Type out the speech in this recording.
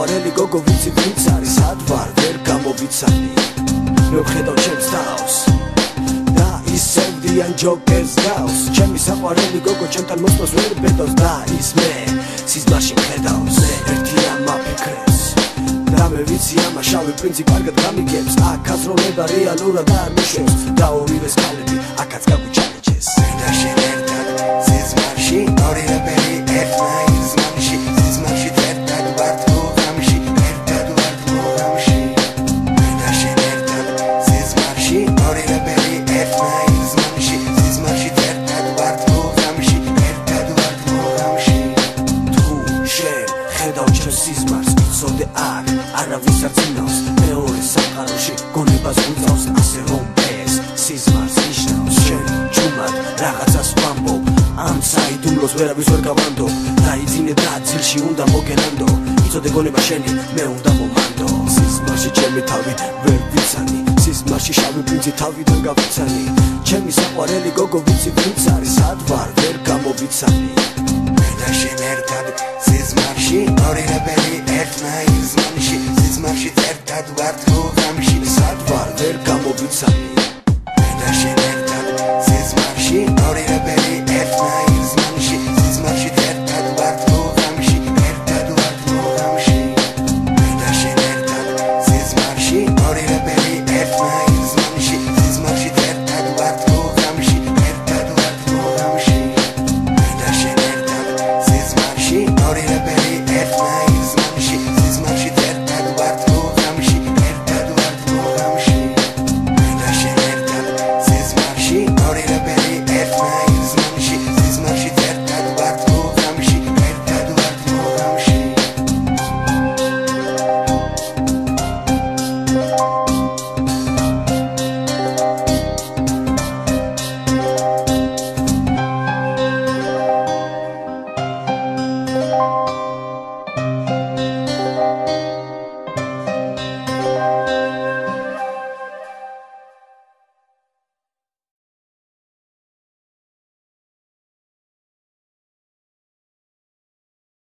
საყვარელი გოგო ვიცი ვინც არის სად ვარ ვერ გამოვიცანი მე ვხედავ ჩემს თავს და ისევდიან ჯოკერს გავს ჩემი საყვარელი გოგო ჩემთან მოსვლას ვერ ბედავს და ის მე სიზმარში მხედავს ერთი ამაფიქრებს და მე ვიცი ამა შავი პრინცი კარგად გამიგებს აქ აზროვნება რეალურად არ მიშვებს და ორივეს ქალები აქაც გაგუჩალენჯეს და შენ ერთად სიზმარში ორი რაბერი ერთნაირ ზმანში სიზმარში ერთად ვართ მოგამში ერთად ვართ მოგამში და შენ ერთად სიზმარში ორი რაბერი ერთნაირ ზმანში სიზმარში ერთად ვართ მოგამში ერთად ვართ მოგამში თუ შენ ხედავ ჩემს სიზმარს იცოდე აქ არავის არ წინავს მეორე სამყაროში გონებას გუწავს ასე რომ ეს სიზმარს ნიშნავს შენ ჩუმად რაღაცას ვამბობ ამ საიდუმლოს ვერავის ვერ გავანდო დაიძინე და ძილში უნდა მოგენანდო იცოდე გონება შენი მე უნდა მომანდო სიზმარში ჩემი თავი ვერ ვიცანი სიზმარში შავი პრინცი თავიდან გავიცანი ჩემი საყვარელი გოგო ვიცი ვინც არის სად ვარ ვერ გამოვიცანი მე და შენ ერთად სიზმარში ორი რაბერი ერთნაირ ზმანში სიზმარში ერთად ვართ მოგამში სად ვარ